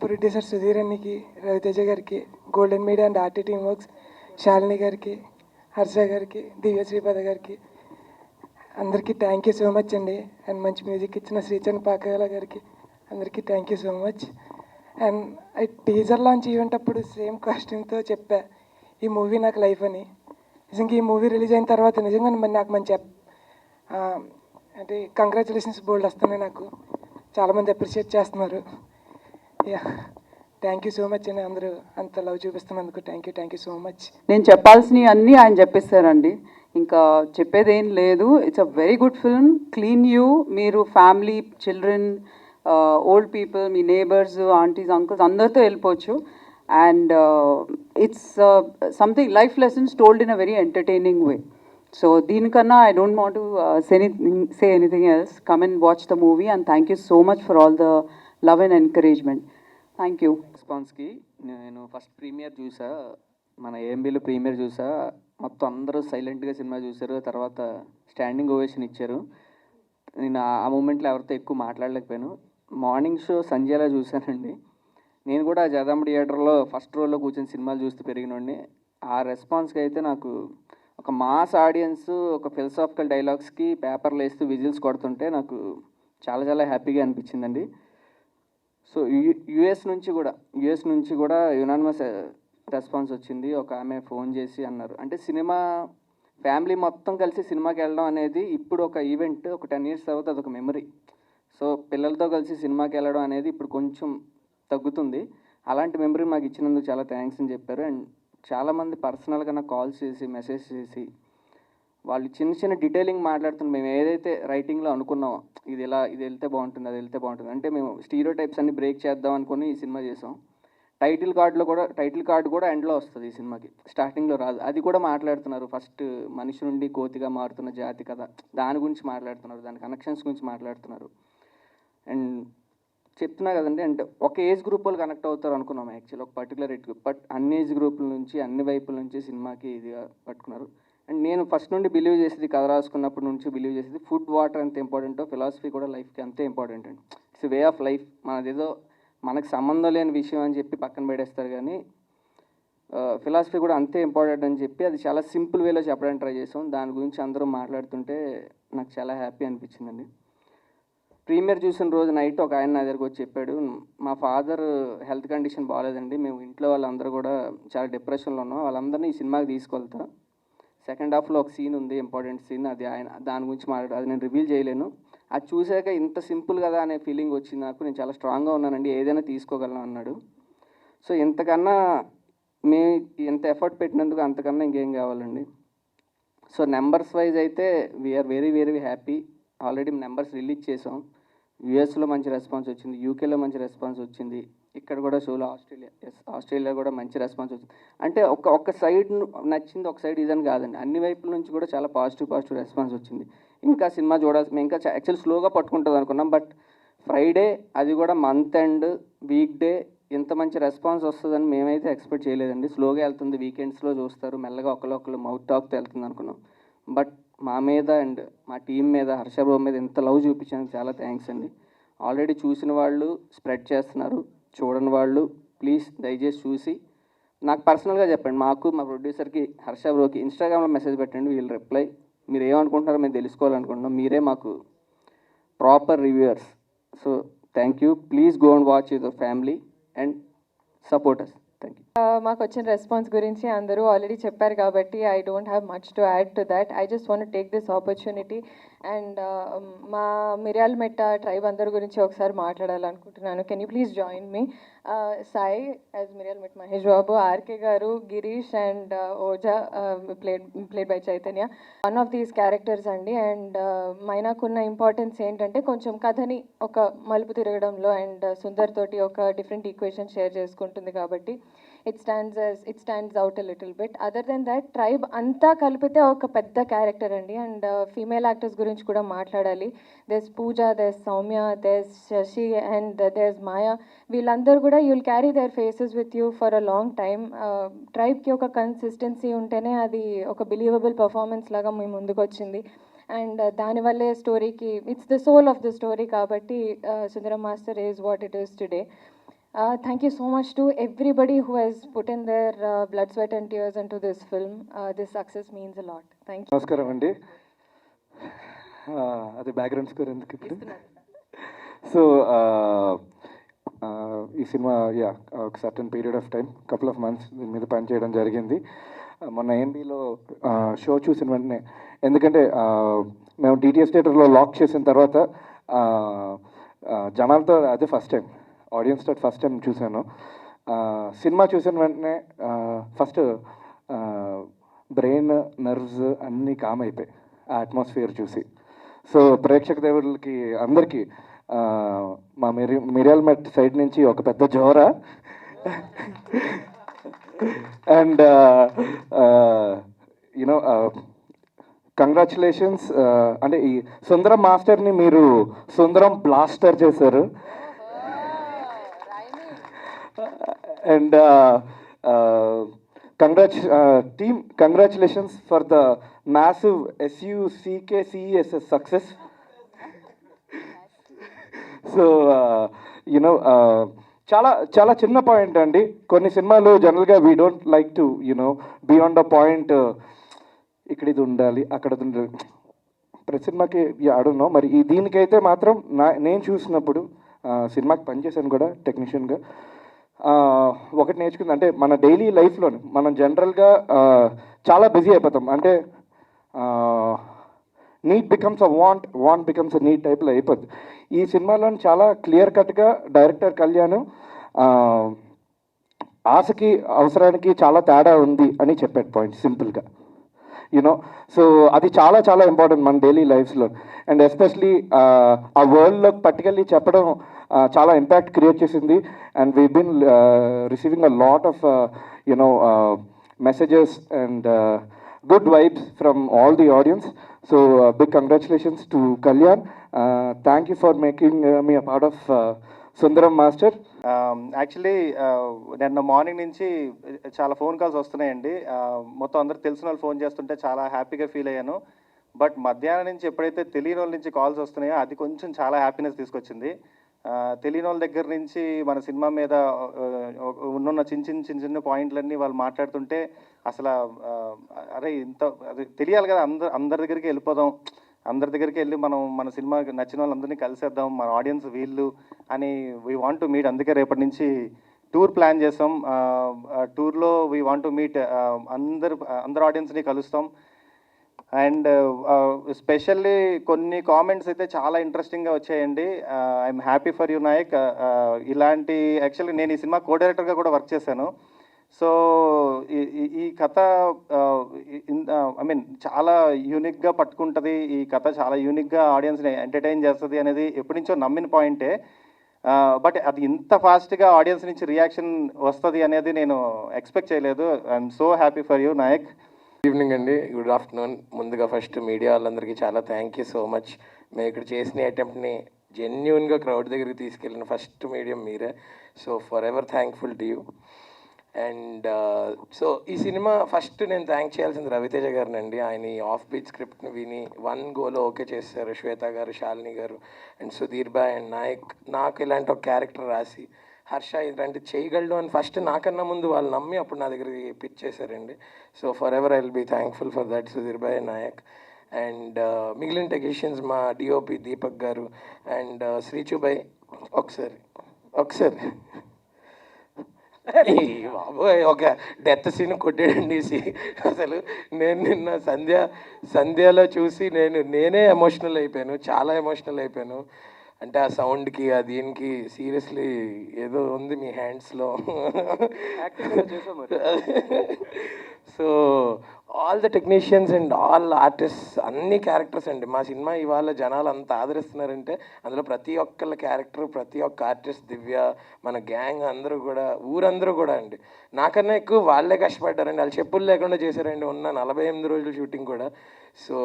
Producer Sudheer అన్నికి, రవితేజ గారికి, golden media and RT team works, Shalini గారికి, హర్ష గారికి, దివ్య శ్రీపద గారికి అందరికీ థ్యాంక్ యూ సో మచ్ అండి. అండ్ మంచి మ్యూజిక్ ఇచ్చిన శ్రీచంద్ పాకాల గారికి అందరికీ thank you so much. And teaser launch event అప్పుడు సేమ్ కాస్ట్యూమ్తో చెప్పా ఈ మూవీ నాకు లైఫ్ అని. నిజంగా ఈ మూవీ రిలీజ్ అయిన తర్వాత నిజంగా నాకు మంచి అంటే కంగ్రాచులేషన్స్ బోల్డ్ వస్తున్నాయి. నాకు చాలామంది అప్రిషియేట్ చేస్తున్నారు. Yeah, thank you so much అండి. అందరూ అంత లవ్ చూపిస్తున్నందుకు థ్యాంక్ యూ సో మచ్. నేను చెప్పాల్సినవి అన్నీ ఆయన చెప్పేస్తారండి, ఇంకా చెప్పేదేం లేదు. It's a very good film, clean U. మీరు ఫ్యామిలీ, చిల్డ్రన్, ఓల్డ్ పీపుల్, మీ నేబర్స్, ఆంటీస్, అంకుల్స్ అందరితో వెళ్ళిపోవచ్చు. And it's something life lessons told in a very entertaining way. So దీనికన్నా I don't want to say anything else. Come and watch the movie and thank you so much for all the love and encouragement. Thank you. రెస్పాన్స్కి నేను first premier చూసా, మన ఏఎంబీలో premier చూసా. మొత్తం అందరూ సైలెంట్గా cinema చూశారు, తర్వాత స్టాండింగ్ ఓవేషన్ ఇచ్చారు. నేను ఆ మూమెంట్లో ఎవరితో ఎక్కువ మాట్లాడలేకపోయాను. మార్నింగ్ షో సంజయ్లా చూశానండి. నేను కూడా జగదాంబ థియేటర్లో ఫస్ట్ రోలో కూర్చొని సినిమాలు చూస్తూ పెరిగినండి. ఆ రెస్పాన్స్కి అయితే నాకు ఒక మాస్ ఆడియన్స్ ఒక ఫిలసాఫికల్ డైలాగ్స్కి పేపర్లు వేస్తూ విజిల్స్ కొడుతుంటే నాకు చాలా చాలా హ్యాపీగా అనిపించిందండి. సో యుఎస్ నుంచి కూడా యునానిమస్ రెస్పాన్స్ వచ్చింది. ఒక ఆమె ఫోన్ చేసి అన్నారు, అంటే సినిమా ఫ్యామిలీ మొత్తం కలిసి సినిమాకి వెళ్ళడం అనేది ఇప్పుడు ఒక ఈవెంట్, ఒక 10 years తర్వాత అదొక మెమరీ. సో పిల్లలతో కలిసి సినిమాకి వెళ్ళడం అనేది ఇప్పుడు కొంచెం తగ్గుతుంది. అలాంటి మెమరీ మాకు ఇచ్చినందుకు చాలా థ్యాంక్స్ అని చెప్పారు. అండ్ చాలామంది పర్సనల్గా నాకు కాల్స్ చేసి మెసేజ్ చేసి వాళ్ళు చిన్న చిన్న డీటెయిలింగ్ మాట్లాడుతున్నారు. మేము ఏదైతే రైటింగ్లో అనుకున్నామో ఇది వెళ్తే బాగుంటుంది, అది వెళ్తే బాగుంటుంది, అంటే మేము స్టీరియో టైప్స్ అన్ని బ్రేక్ చేద్దాం అనుకుని ఈ సినిమా చేసాం. టైటిల్ కార్డు కూడా ఎండ్లో వస్తుంది ఈ సినిమాకి, స్టార్టింగ్లో రాదు. అది కూడా మాట్లాడుతున్నారు. ఫస్ట్ మనిషి నుండి కోతిగా మారుతున్న జాతి కథ, దాని గురించి మాట్లాడుతున్నారు, దాని కనెక్షన్స్ గురించి మాట్లాడుతున్నారు. అండ్ చెప్తున్నా కదండి, అంటే ఒక ఏజ్ గ్రూప్ వాళ్ళు కనెక్ట్ అవుతారు అనుకున్నాం యాక్చువల్లీ, ఒక పర్టికులర్ ఏజ్ గ్రూప్. బట్ అన్ని ఏజ్ గ్రూపుల నుంచి, అన్ని వైపుల నుంచి సినిమాకి ఇదిగా పట్టుకున్నారు. అండ్ నేను ఫస్ట్ నుండి బిలీవ్ చేసేది, కథ రాసుకున్నప్పటి నుంచి బిలీవ్ చేసేది, ఫుడ్ వాటర్ ఎంత ఇంపార్టెంటో ఫిలాసఫీ కూడా లైఫ్కి అంతే ఇంపార్టెంట్ అండి. It's way of life. మనదేదో మనకు సంబంధం లేని విషయం అని చెప్పి పక్కన పెడేస్తారు, కానీ ఫిలాసఫీ కూడా అంతే ఇంపార్టెంట్ అని చెప్పి అది చాలా సింపుల్ వేలో చెప్పడానికి ట్రై చేసాం. దాని గురించి అందరూ మాట్లాడుతుంటే నాకు చాలా హ్యాపీ అనిపించిందండి. ప్రీమియర్ చూసిన రోజు నైట్ ఒక ఆయన నా దగ్గరకు వచ్చి చెప్పాడు, మా ఫాదర్ హెల్త్ కండిషన్ బాగాలేదండి, మేము ఇంట్లో వాళ్ళందరూ కూడా చాలా డిప్రెషన్లో ఉన్నాం, వాళ్ళందరినీ ఈ సినిమాకి తీసుకెళ్తాం. సెకండ్ హాఫ్లో ఒక సీన్ ఉంది, ఇంపార్టెంట్ సీన్, అది ఆయన దాని గురించి అది నేను రివీల్ చేయలేను. అది చూశాక ఇంత సింపుల్ కదా అనే ఫీలింగ్ వచ్చింది నాకు. నేను చాలా స్ట్రాంగ్గా ఉన్నానండి, ఏదైనా తీసుకోగలను అన్నాడు. సో ఇంతకన్నా మేము ఎంత ఎఫర్ట్ పెట్టినందుకు అంతకన్నా ఇంకేం కావాలండి. సో నెంబర్స్ వైజ్ అయితే we're very very happy. Already numbers release చేసాం. యూఎస్లో మంచి రెస్పాన్స్ వచ్చింది, యూకేలో మంచి రెస్పాన్స్ వచ్చింది, ఇక్కడ కూడా షోలో ఆస్ట్రేలియా కూడా మంచి రెస్పాన్స్ వచ్చింది. అంటే ఒక సైడ్ నచ్చింది, ఒక సైడ్ ఇదని కాదండి, అన్ని వైపుల నుంచి కూడా చాలా పాజిటివ్ రెస్పాన్స్ వచ్చింది. ఇంకా సినిమా చూడాల్సి, మేము ఇంకా యాక్చువల్ స్లోగా పట్టుకుంటుంది అనుకున్నాం, బట్ ఫ్రైడే అది కూడా మంత్ ఎండ్ వీక్ డే ఇంత మంచి రెస్పాన్స్ వస్తుందని మేమైతే ఎక్స్పెక్ట్ చేయలేదండి. స్లోగా వెళ్తుంది, వీకెండ్స్లో చూస్తారు, మెల్లగా ఒకళ్ళు మౌత్ టాక్తో వెళ్తుంది అనుకున్నాం. బట్ మా మీద అండ్ మా టీం మీద, హర్షబాబు మీద ఇంత లవ్ చూపించానికి చాలా థ్యాంక్స్ అండి. ఆల్రెడీ చూసిన వాళ్ళు స్ప్రెడ్ చేస్తున్నారు, చూడని వాళ్ళు ప్లీజ్ దయచేసి చూసి నాకు పర్సనల్గా చెప్పండి. మాకు మా ప్రొడ్యూసర్కి హర్షబాబుకి ఇన్స్టాగ్రామ్లో మెసేజ్ పెట్టండి, వీళ్ళు రిప్లై. మీరు ఏమనుకుంటున్నారో మేము తెలుసుకోవాలనుకుంటున్నాం, మీరే మాకు proper reviewers. So thank you. Please go and watch with the family and support us. Thank you. మాకు వచ్చిన రెస్పాన్స్ గురించి అందరూ ఆల్రెడీ చెప్పారు కాబట్టి I don't have much to add to that. I just want take this opportunity and మా Miryalametta tribe అందరి గురించి ఒకసారి మాట్లాడాలనుకుంటున్నాను. Can you please join me? Sai as Miryalamet Mahesh Babu, RK garu, Girish and Oja played by Chaitanya, one of these characters అండి. And మైనాకున్న importance ఏంటంటే కొంచెం కథని ఒక మలుపు తిరగడంలో అండ్ సుందర్ తోటి ఒక డిఫరెంట్ ఈక్వేషన్ షేర్ చేసుకుంటుంది కాబట్టి it stands out a little bit. Other than that, tribe anta kalpite oka pedda character andi. And female actors gurinchi kuda maatladali. There's Pooja, there's Soumya, there's Shashi and there's Maya. Veelandaru kuda you'll carry their faces with you for a long time. Tribe ki oka consistency untene adi oka believable performance laga mee munduku vachindi. And దాని వల్లే స్టోరీకి it's the soul of the story కాబట్టి Sundaram master is what it is today. Thank you so much to everybody who has put in their blood, sweat, and tears into this film. This success means a lot. Thank you. నమస్కారం అండి. అది background score ఎందుకు ఇప్పుడు? So ఈ cinema ఒక certain period of time, couple of months దీని మీద పనిచేయడం జరిగింది. మొన్న ఏఎంబీలో షో చూసిన వెంటనే, ఎందుకంటే మేము డిటిఎస్ థియేటర్లో లాక్ చేసిన తర్వాత జనాలతో అదే ఫస్ట్ టైం, ఆడియన్స్తో ఫస్ట్ టైం చూశాను. సినిమా చూసిన వెంటనే ఫస్ట్ బ్రెయిన్, నర్వ్స్ అన్నీ కామ్ అయిపోయాయి ఆ అట్మాస్ఫియర్ చూసి. సో ప్రేక్షక దేవుళ్ళకి అందరికీ మా మిరియాల మెట్ సైడ్ నుంచి ఒక పెద్ద జోరా. And you know congratulations. అంటే ఈ సుందరం మాస్టర్ని మీరు సుందరం బ్లాస్టర్ చేశారు. And congratulations for the massive SUCKCESS success. So you know చాలా చాలా చిన్న పాయింట్ అండి. కొన్ని సినిమాలు జనరల్గా we don't like to beyond the point, ఇక్కడ ఇది ఉండాలి, అక్కడ ఇది ఉండాలి, ప్రతి సినిమాకి ఆడున్నాం. మరి ఈ దీనికైతే మాత్రం నేను చూసినప్పుడు సినిమాకి పనిచేశాను కూడా టెక్నీషియన్గా. ఒకటి నేర్చుకుంది అంటే మన డైలీ లైఫ్లోనే మనం జనరల్గా చాలా బిజీ అయిపోతాం. అంటే need becomes a want becomes a need టైప్లో అయిపోద్ది. ఈ సినిమాలో చాలా క్లియర్ కట్గా డైరెక్టర్ కళ్యాణ్ ఆశకి అవసరానికి చాలా తేడా ఉంది అని చెప్పాడు పాయింట్ సింపుల్గా. సో అది చాలా చాలా ఇంపార్టెంట్ మన డైలీ లైఫ్స్లో. అండ్ ఎస్పెషలీ ఆ వరల్డ్లో పర్టికులర్లీ చెప్పడం చాలా ఇంపాక్ట్ క్రియేట్ చేసింది. And we been receiving a lot of messages and good vibes from all the audience. So big congratulations to Kalyan. Thank you for making me a part of Sundaram Master. Actually నిన్న morning నుంచి చాలా phone calls వస్తున్నాయండి. మొత్తం అందరికి తెలిసిన వాళ్ళు phone చేస్తుంటే చాలా హ్యాపీగా ఫీల్ అయ్యాను. బట్ మధ్యాహ్నం నుంచి ఎప్పుడైతే తెలియని వాళ్ళ నుంచి కాల్స్ వస్తున్నాయో అది కొంచెం చాలా హ్యాపీనెస్ తీసుకొచ్చింది. తెలియని వాళ్ళ దగ్గర నుంచి మన సినిమా మీద ఉన్న చిన్న చిన్న పాయింట్లన్నీ వాళ్ళు మాట్లాడుతుంటే అసలు అరే ఇంత అది తెలియాలి కదా, అందరి దగ్గరికి వెళ్ళిపోదాం, అందరి దగ్గరికి వెళ్ళి మనం మన సినిమా నచ్చిన వాళ్ళందరినీ కలిసేద్దాం, మన ఆడియన్స్ వీళ్ళు అని వీ వాంట్ టు మీట్. అందుకే రేపటి నుంచి టూర్ ప్లాన్ చేస్తాం. టూర్లో వీ వాంట్ టు మీట్ అందరు ఆడియన్స్ని కలుస్తాం. అండ్ స్పెషల్లీ కొన్ని కామెంట్స్ అయితే చాలా ఇంట్రెస్టింగ్గా వచ్చాయండి. I'm happy for you Nayak. ఇలాంటి యాక్చువల్లీ నేను ఈ సినిమా కో డైరెక్టర్గా కూడా వర్క్ చేశాను. సో ఈ కథ ఐ మీన్ చాలా యూనిక్గా పట్టుకుంటుంది. ఈ కథ చాలా యూనిక్గా ఆడియన్స్ని ఎంటర్టైన్ చేస్తుంది అనేది ఎప్పటి నుంచో నమ్మిన పాయింటే. బట్ అది ఇంత ఫాస్ట్గా ఆడియన్స్ నుంచి రియాక్షన్ వస్తుంది అనేది నేను ఎక్స్పెక్ట్ చేయలేదు. I'm so happy for you Nayak. Good evening అండి, గుడ్ ఆఫ్టర్నూన్. ముందుగా ఫస్ట్ మీడియా వాళ్ళందరికీ చాలా థ్యాంక్ యూ సో మచ్. మేము ఇక్కడ చేసిన అటెంప్ట్ని జెన్యున్గా క్రౌడ్ దగ్గరికి తీసుకెళ్ళిన ఫస్ట్ మీడియం మీరే. So for ever thankful to you. And so ఈ సినిమా ఫస్ట్ నేను థ్యాంక్ చేయాల్సింది రవితేజ గారినండి. ఆయన ఈ ఆఫ్ బీట్ స్క్రిప్ట్ని విని 1 గోలో ఓకే చేశారు. శ్వేత గారు, శాలిని గారు అండ్ సుధీర్ బాయ్ అండ్ నాయక్ నాకు ఇలాంటి ఒక క్యారెక్టర్ రాసి హర్ష ఇలాంటి చేయగలడు అని ఫస్ట్ నాకన్నా ముందు వాళ్ళు నమ్మి అప్పుడు నా దగ్గరికి పిచ్ చేశారండి. So forever I will be thankful for that Sudheer బాయ్ నాయక్. అండ్ మిగిలిన టెక్నీషియన్స్ మా డిఓపి దీపక్ గారు అండ్ శ్రీచు బాయ్ ఒకసారి బాబోయ్ ఒక డెత్ సీన్ కొట్టాడండి. అసలు నేను నిన్న సంధ్యలో చూసి నేనే ఎమోషనల్ అయిపోయాను, చాలా ఎమోషనల్ అయిపోయాను. అంటే ఆ సౌండ్కి ఆ దీనికి సీరియస్లీ ఏదో ఉంది మీ హ్యాండ్స్లో. So all the technicians and all artist అన్ని క్యారెక్టర్స్ అండి. మా సినిమా ఇవాళ జనాలు అంత ఆదరిస్తున్నారంటే అందులో ప్రతి ఒక్కళ్ళ క్యారెక్టర్, ప్రతి ఒక్క ఆర్టిస్ట్, దివ్య, మన గ్యాంగ్ అందరూ కూడా, ఊరందరూ కూడా అండి నాకన్నా ఎక్కువ వాళ్ళే కష్టపడ్డారండి. వాళ్ళు చెప్పులు లేకుండా చేశారండి ఉన్న 48 రోజులు షూటింగ్ కూడా. సో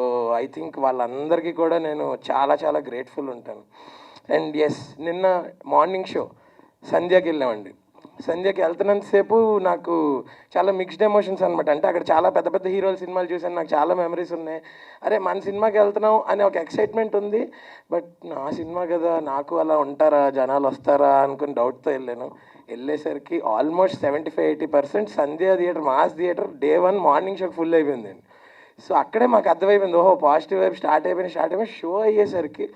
ఐ థింక్ వాళ్ళందరికీ కూడా నేను చాలా చాలా గ్రేట్ఫుల్ ఉంటాను. అండ్ ఎస్, నిన్న మార్నింగ్ షో సంధ్యాకి వెళ్ళామండి. సంధ్యకి వెళ్తున్నంతసేపు నాకు చాలా మిక్స్డ్ ఎమోషన్స్ అనమాట. అంటే అక్కడ చాలా పెద్ద పెద్ద హీరోల సినిమాలు చూసాను, నాకు చాలా మెమరీస్ ఉన్నాయి. అరే మన సినిమాకి వెళ్తున్నాం అనే ఒక ఎక్సైట్మెంట్ ఉంది. బట్ నా సినిమా కదా, నాకు అలా ఉంటారా, జనాలు వస్తారా అనుకుని డౌట్తో వెళ్ళాను. వెళ్ళేసరికి almost 75-80% Sandhya theatre, mass theatre day 1 morning షోకి ఫుల్ అయిపోయిందండి. సో అక్కడే మాకు అర్థమైపోయింది, ఓహో పాజిటివ్ వైపు స్టార్ట్ అయిపోయి షో అయ్యేసరికి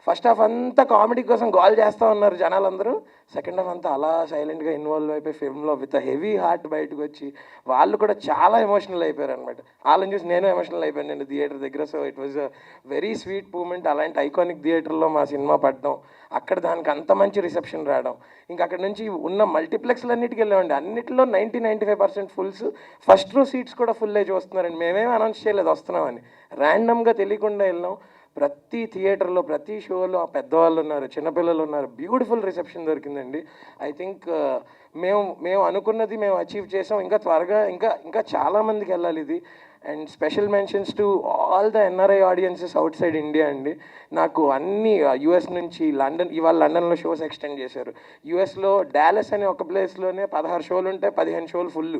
ఫస్ట్ హాఫ్ అంతా కామెడీ కోసం గోల్ చేస్తూ ఉన్నారు జనాలందరూ. సెకండ్ హాఫ్ అంతా అలా సైలెంట్గా ఇన్వాల్వ్ అయిపోయి ఫిల్మ్లో విత్ హెవీ హార్ట్ బయటకు వచ్చి వాళ్ళు కూడా చాలా ఎమోషనల్ అయిపోయారు అనమాట. వాళ్ళని చూసి నేను ఎమోషనల్ అయిపోయాను నేను థియేటర్ దగ్గర. So it was a very sweet moment. అలాంటి ఐకానిక్ థియేటర్లో మా సినిమా పడడం, అక్కడ దానికి అంత మంచి రిసెప్షన్ రావడం, ఇంకా అక్కడ నుంచి ఉన్న మల్టీప్లెక్స్లన్నిటికి వెళ్ళామండి. అన్నిటిలో 90-95% ఫుల్స్, ఫస్ట్ రో సీట్స్ కూడా ఫుల్ అయ్యి చూస్తున్నారండి. మేమేమి అనౌన్స్ చేయలేదు వస్తున్నామని, ర్యాండమ్గా తెలియకుండా వెళ్ళాం. ప్రతి థియేటర్లో ప్రతి షోలో ఆ పెద్దవాళ్ళు ఉన్నారు, చిన్నపిల్లలు ఉన్నారు, బ్యూటిఫుల్ రిసెప్షన్ దొరికిందండి. ఐ థింక్ మేము అనుకున్నది మేము అచీవ్ చేసాం. ఇంకా త్వరగా ఇంకా చాలామందికి వెళ్ళాలి ఇది. And special mentions to all the NRI audiences out side India అండి. నాకు అన్ని యూఎస్ నుంచి ఇవాళ లండన్లో షోస్ ఎక్స్టెండ్ చేశారు. యూఎస్లో డాలస్ అనే ఒక ప్లేస్లోనే 16 షోలు ఉంటాయి, 15 షోలు ఫుల్.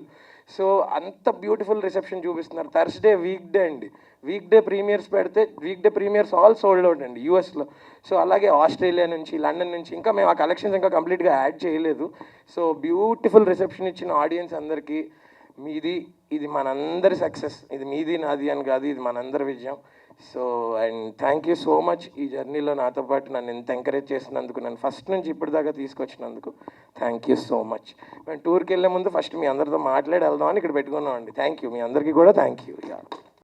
సో అంత బ్యూటిఫుల్ రిసెప్షన్ చూపిస్తున్నారు. థర్స్డే వీక్ డే అండి, వీక్ డే ప్రీమియర్స్ పెడితే week day premieres all sold out అండి యూఎస్లో. సో అలాగే ఆస్ట్రేలియా నుంచి, లండన్ నుంచి, ఇంకా మేము ఆ కలెక్షన్స్ ఇంకా కంప్లీట్గా యాడ్ చేయలేదు. సో బ్యూటిఫుల్ రిసెప్షన్ ఇచ్చిన ఆడియన్స్ అందరికీ ఇది మనందరి సక్సెస్. ఇది మీది నాది అని కాదు, ఇది మనందరి విజయం. So and thank you so much ఈ జర్నీలో నాతో పాటు నన్ను ఎంత ఎంకరేజ్ చేసినందుకు, నన్ను ఫస్ట్ నుంచి ఇప్పటిదాకా తీసుకొచ్చినందుకు థ్యాంక్ యూ సో మచ్. మేము టూర్కి వెళ్ళే ముందు ఫస్ట్ మీ అందరితో మాట్లాడి వెళ్దామని ఇక్కడ పెట్టుకున్నామండి. థ్యాంక్ యూ, మీ అందరికీ కూడా థ్యాంక్ యూ.